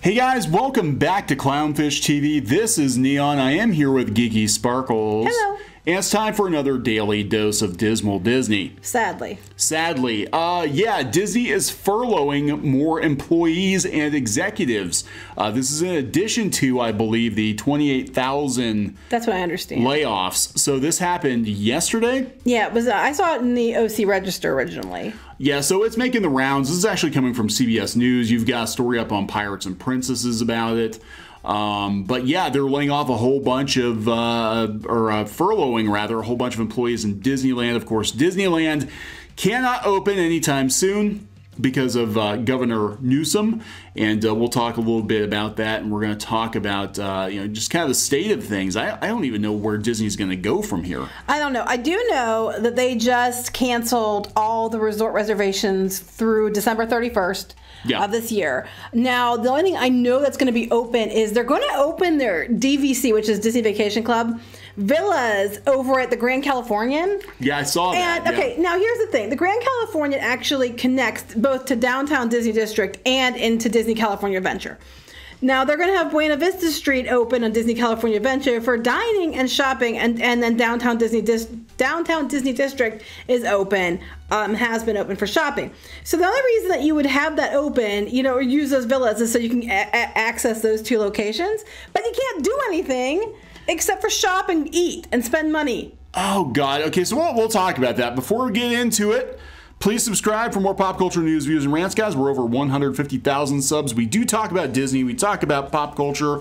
Hey guys, welcome back to Clownfish TV. This is Neon. I am here with Geeky Sparkles. Hello. And it's time for another daily dose of Dismal Disney. Sadly. Yeah, Disney is furloughing more employees and executives. This is in addition to, I believe, the 28,000 That's what I understand. layoffs. So this happened yesterday? Yeah, it was. I saw it in the OC Register originally. Yeah, so it's making the rounds. This is actually coming from CBS News. You've got a story up on Pirates and Princesses about it. But yeah, they're laying off a whole bunch of, furloughing rather, a whole bunch of employees in Disneyland. Of course, Disneyland cannot open anytime soon because of Governor Newsom, and we'll talk a little bit about that. And we're going to talk about just kind of the state of things. I don't even know where Disney's going to go from here. I don't know. I do know that they just canceled all the resort reservations through December 31st. Of this year. Now, the only thing I know that's going to be open is they're going to open their DVC, which is Disney Vacation Club, villas over at the Grand Californian. Yeah, I saw that. And, okay, now here's the thing. The Grand Californian actually connects both to downtown Disney District and into Disney California Adventure. Now, they're going to have Buena Vista Street open on Disney California Adventure for dining and shopping, and then downtown Disney District is open, has been open for shopping. So the only reason that you would have that open, or use those villas is so you can access those two locations, but you can't do anything except for shop and eat and spend money. Oh, God. Okay, so we'll talk about that. Before we get into it, please subscribe for more pop culture news, views, and rants, guys. We're over 150,000 subs. We do talk about Disney. We talk about pop culture.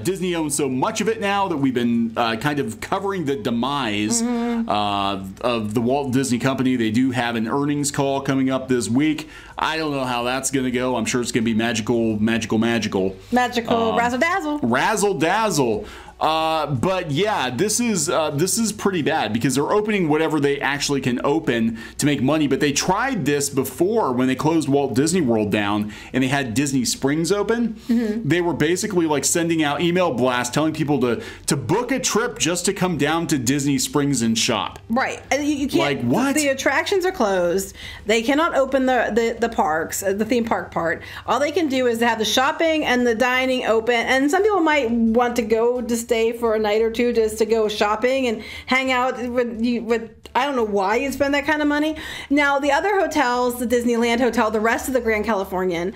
Disney owns so much of it now that we've been kind of covering the demise of the Walt Disney Company. They do have an earnings call coming up this week. I don't know how that's going to go. I'm sure it's going to be magical. Magical, razzle-dazzle. Razzle-dazzle. But yeah, this is pretty bad because they're opening whatever they actually can open to make money. But they tried this before when they closed Walt Disney World down and they had Disney Springs open. They were basically like sending out email blasts telling people to book a trip just to come down to Disney Springs and shop. Right. And you can't. Like what? The attractions are closed. They cannot open the parks, the theme park part. All they can do is have the shopping and the dining open. And some people might want to go to stay for a night or two just to go shopping and hang out with I don't know why you'd spend that kind of money. Now the other hotels, the Disneyland Hotel, the rest of the Grand Californian,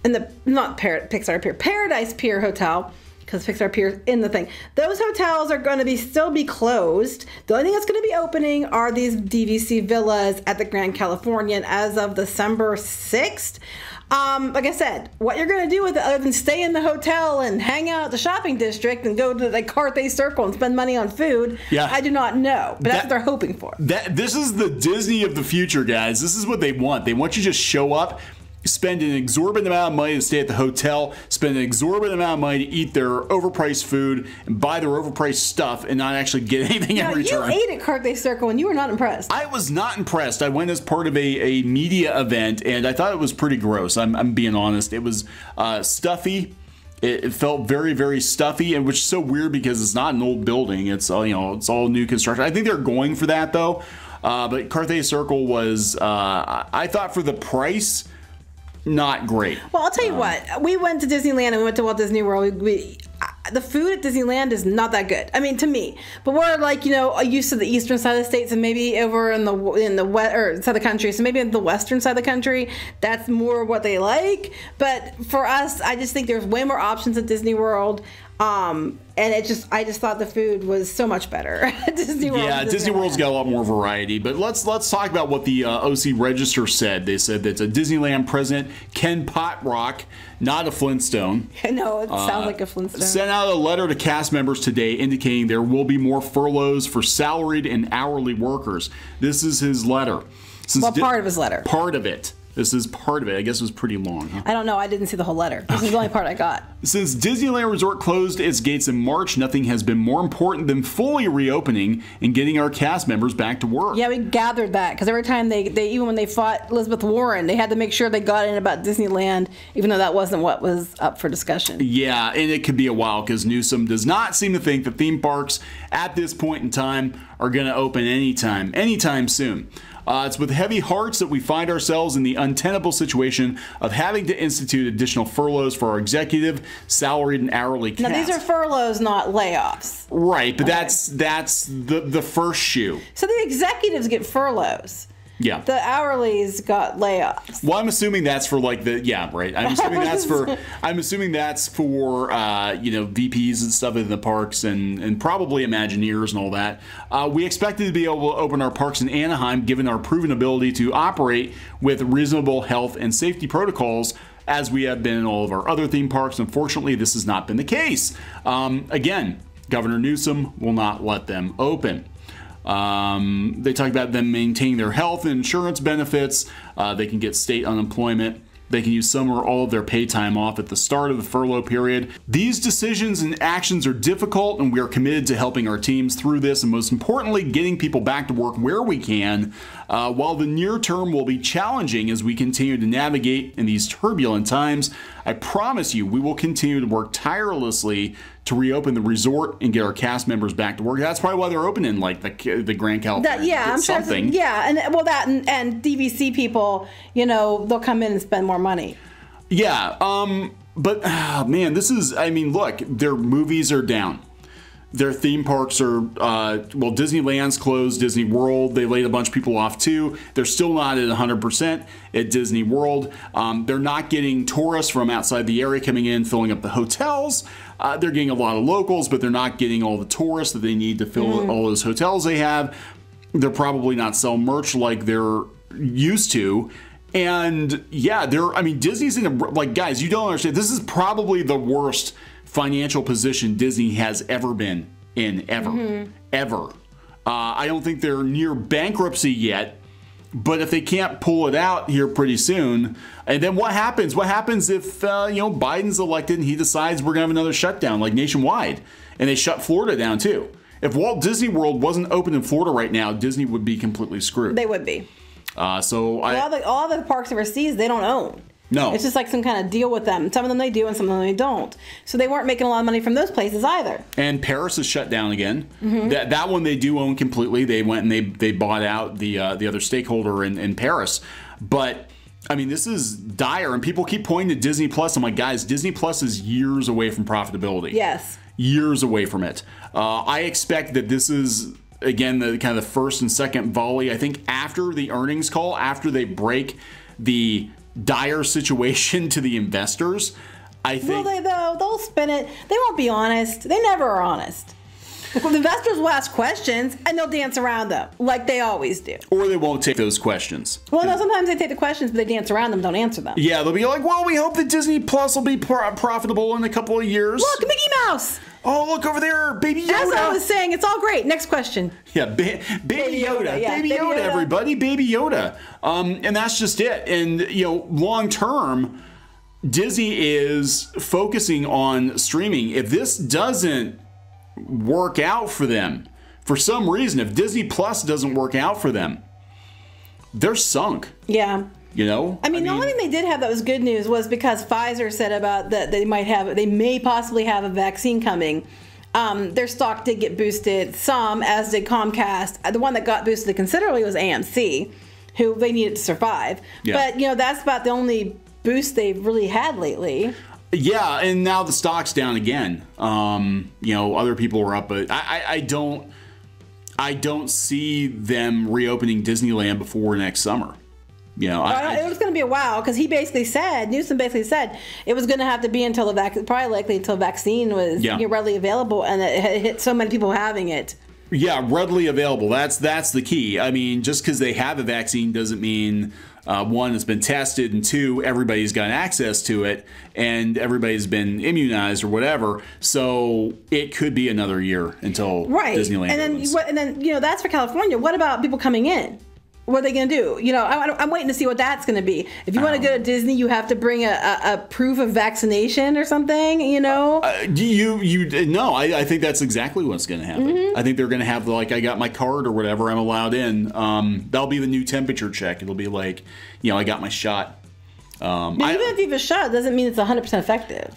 and the Pixar Pier, Paradise Pier Hotel, because Pixar Pier in the thing. Those hotels are going to still be closed. The only thing that's going to be opening are these DVC villas at the Grand Californian as of December 6th. Like I said, what you're going to do with it other than stay in the hotel and hang out at the shopping district and go to the Carthay Circle and spend money on food, I do not know. But that's what they're hoping for. This is the Disney of the future, guys. This is what they want. They want you to just show up, spend an exorbitant amount of money to stay at the hotel, spend an exorbitant amount of money to eat their overpriced food and buy their overpriced stuff and not actually get anything in return. You ate at Carthay Circle and you were not impressed. I was not impressed. I went as part of a media event and I thought it was pretty gross. I'm being honest. It was stuffy. It felt very, very stuffy, and which is so weird because it's not an old building. It's it's all new construction. I think they're going for that though. But Carthay Circle was, I thought for the price, not great. Well, I'll tell you what. We went to Disneyland and we went to Walt Disney World. The food at Disneyland is not that good. I mean, to me. But we're like, used to the eastern side of the states and maybe over in the west or side of the country. So maybe in the western side of the country, that's more what they like. But for us, I just think there's way more options at Disney World. And I just thought the food was so much better at Disney World. Yeah, Disney World's got a lot more variety. But let's talk about what the OC Register said. They said that Disneyland president Ken Potrock, not a Flintstone. No, it sounds like a Flintstone. Sent out a letter to cast members today indicating there will be more furloughs for salaried and hourly workers. This is his letter. Part of his letter? Part of it. This is part of it. I guess it was pretty long. Huh? I don't know. I didn't see the whole letter. This is the only part I got. Since Disneyland Resort closed its gates in March, nothing has been more important than fully reopening and getting our cast members back to work. Yeah, we gathered that because every time they even when they fought Elizabeth Warren, they had to make sure they got in about Disneyland, even though that wasn't what was up for discussion. Yeah, and it could be a while because Newsom does not seem to think that theme parks at this point in time are going to open anytime soon. It's with heavy hearts that we find ourselves in the untenable situation of having to institute additional furloughs for our executive, salaried, and hourly cast. Now, these are furloughs, not layoffs. Right, but that's the first shoe. So the executives get furloughs. Yeah. The hourlies got layoffs. Well, I'm assuming that's for like right. I'm assuming that's for VPs and stuff in the parks and probably Imagineers and all that. We expected to be able to open our parks in Anaheim given our proven ability to operate with reasonable health and safety protocols as we have been in all of our other theme parks. Unfortunately, this has not been the case. Again, Governor Newsom will not let them open. They talk about them maintaining their health and insurance benefits. They can get state unemployment. They can use some or all of their pay time off at the start of the furlough period. These decisions and actions are difficult, and we are committed to helping our teams through this, and most importantly, getting people back to work where we can. While the near term will be challenging as we continue to navigate in these turbulent times, I promise you we will continue to work tirelessly to reopen the resort and get our cast members back to work. That's probably why they're opening like the Grand California. I'm something. Sure. Yeah, and and DVC people, they'll come in and spend more money. Yeah, but man, look, their movies are down. Their theme parks are, Disneyland's closed, Disney World, they laid a bunch of people off too. They're still not at 100% at Disney World. They're not getting tourists from outside the area coming in, filling up the hotels. They're getting a lot of locals, but they're not getting all the tourists that they need to fill all those hotels they have. They're probably not selling merch like they're used to. And yeah, Disney's in guys, you don't understand. This is probably the worst financial position Disney has ever been in, ever. I don't think they're near bankruptcy yet, but if they can't pull it out here pretty soon, and then what happens? What happens if Biden's elected and he decides we're gonna have another shutdown like nationwide, and they shut Florida down too? If Walt Disney World wasn't open in Florida right now, Disney would be completely screwed. They would be. All the parks overseas they don't own. No. It's just like some kind of deal with them. Some of them they do and some of them they don't. So they weren't making a lot of money from those places either. And Paris is shut down again. That one they do own completely. They went and they bought out the other stakeholder in Paris. But this is dire, and people keep pointing to Disney Plus. I'm like, guys, Disney Plus is years away from profitability. Yes. Years away from it. I expect that this is, again, the kind of the first and second volley. I think after the earnings call, after they break the dire situation to the investors, I think. Well, they'll spin it. They won't be honest. They never are honest. The investors will ask questions and they'll dance around them like they always do. Or they won't take those questions. Well, no, sometimes they take the questions, but they dance around them, don't answer them. Yeah, they'll be like, well, we hope that Disney Plus will be profitable in a couple of years. Look, Mickey Mouse. Oh, look over there, Baby Yoda. As I was saying, it's all great. Next question. Yeah, Baby Yoda. Yeah, Baby Yoda, everybody. Baby Yoda. And that's just it. And, long term, Disney is focusing on streaming. If this doesn't work out for them, for some reason, if Disney Plus doesn't work out for them, they're sunk. Yeah. The only thing they did have that was good news was because Pfizer said about that they may possibly have a vaccine coming. Their stock did get boosted some, as did Comcast. The one that got boosted considerably was AMC, who they needed to survive. Yeah. But that's about the only boost they've really had lately. Yeah, and now the stock's down again. Other people are up, but I don't see them reopening Disneyland before next summer. It was going to be a while because Newsom basically said it was going to have to be until until vaccine was readily available, and it hit so many people having it. Yeah, readily available. That's the key. Just because they have a vaccine doesn't mean one, it's been tested, and two, everybody's got access to it, and everybody's been immunized or whatever. So it could be another year until Disneyland opens. And then that's for California. What about people coming in? What are they going to do? I'm waiting to see what that's going to be. If you want to go to Disney, you have to bring a proof of vaccination or something, No, I think that's exactly what's going to happen. I think they're going to have I got my card or whatever, I'm allowed in. That'll be the new temperature check. It'll be like, I got my shot. Even if you have a shot, it doesn't mean it's 100% effective.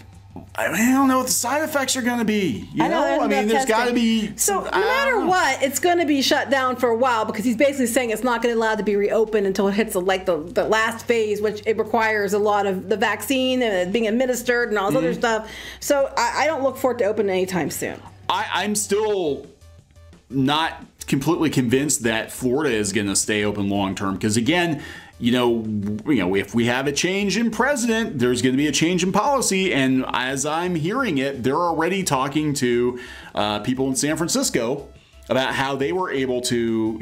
I don't know what the side effects are going to be. You know? I mean, there's got to be. So no matter what, it's going to be shut down for a while because he's basically saying it's not going to allow to be reopened until it hits the last phase, which it requires a lot of the vaccine and being administered and all this other stuff. So I don't look forward to open anytime soon. I'm still not completely convinced that Florida is going to stay open long term because again. You know, if we have a change in president, there's going to be a change in policy. And as I'm hearing it, they're already talking to people in San Francisco about how they were able to,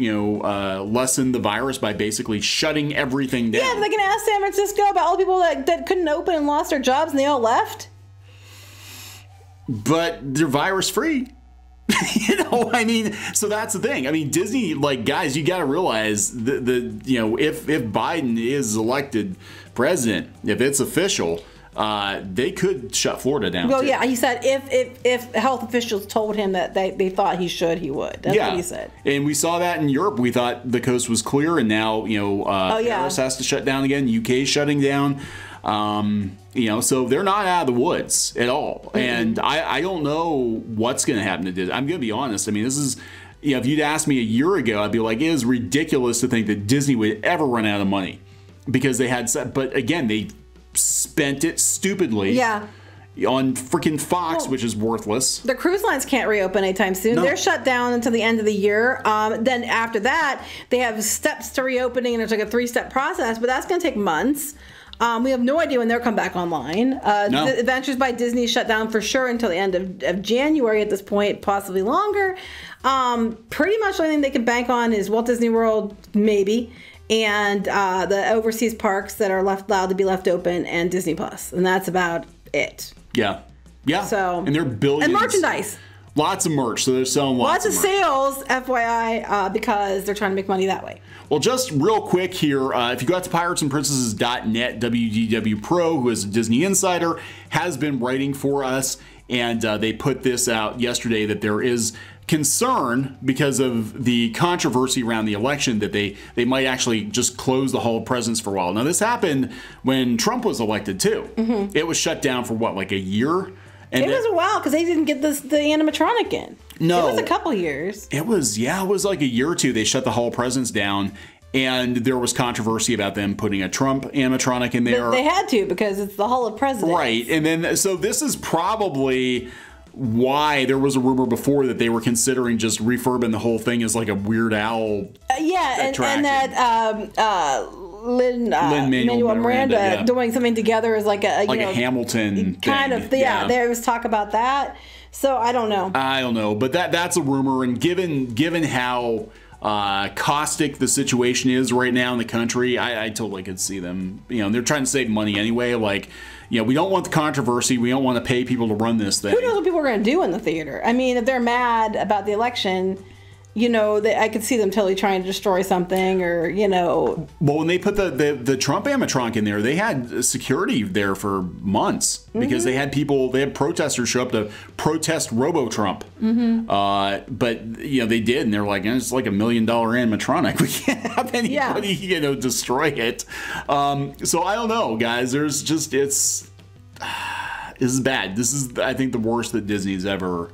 lessen the virus by basically shutting everything down. Yeah, but they can ask San Francisco about all the people that couldn't open and lost their jobs and they all left. But they're virus free. I mean, so that's the thing. I mean, Disney, like, guys, you got to realize if Biden is elected president, if it's official, they could shut Florida down. Well, too. yeah, he said if health officials told him that they thought he would. That's what he said. And we saw that in Europe. We thought the coast was clear, and now Paris has to shut down again. UK shutting down. So they're not out of the woods at all. Mm-hmm. And I don't know what's going to happen to Disney. I'm going to be honest. I mean, this is, if you'd asked me a year ago, I'd be like, it is ridiculous to think that Disney would ever run out of money because they had, but again, they spent it stupidly. Yeah. On freaking Fox, which is worthless. The cruise lines can't reopen anytime soon. No. They're shut down until the end of the year. Then after that, they have steps to reopening, and it's like a 3-step process, but that's going to take months. We have no idea when they'll come back online. The Adventures by Disney shut down for sure until the end of January at this point, possibly longer. Pretty much the only thing they can bank on is Walt Disney World, maybe, and the overseas parks that are allowed to be left open, and Disney Plus, and that's about it. Yeah. So, and they're billions. And merchandise. Lots of merch, so they're selling lots of sales, FYI, because they're trying to make money that way. Well, just real quick here, if you go out to piratesandprincesses.net, WDW Pro, who is a Disney insider, has been writing for us, and they put this out yesterday that there is concern because of the controversy around the election that they might actually just close the Hall of Presidents for a while. Now, this happened when Trump was elected, too. Mm-hmm. It was shut down for, what, like a year? And it was a while because they didn't get the animatronic in. No. It was a couple years. It was like a year or two. They shut the Hall of Presidents down, and there was controversy about them putting a Trump animatronic in there. But they had to because it's the Hall of Presidents. Right. And then, so this is probably why there was a rumor before that they were considering just refurbing the whole thing as like a Weird Al attraction. and that Lin-Manuel Miranda doing something together as like a Hamilton kind thing. of. Yeah, there was talk about that. So I don't know. But that's a rumor, and given how caustic the situation is right now in the country, I totally could see them. They're trying to save money anyway. Like, we don't want the controversy. We don't want to pay people to run this thing. Who knows what people are going to do in the theater? I mean, if they're mad about the election, I could see them totally trying to destroy something, or Well, when they put the Trump animatronic in there, they had security there for months because they had protesters show up to protest Robo-Trump. Mm-hmm. But they did, and they're like, it's like $1 million animatronic. We can't have anybody destroy it. So I don't know, guys. There's just this is bad. This is, I think, the worst that Disney's ever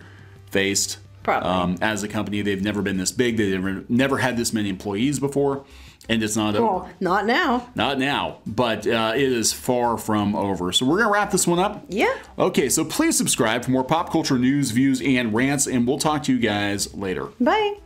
faced. Probably. As a company, they've never been this big. They've never had this many employees before, and it's not over. Well, not now. Not now, but it is far from over. So we're going to wrap this one up. Yeah. Okay, so please subscribe for more pop culture news, views, and rants, and we'll talk to you guys later. Bye.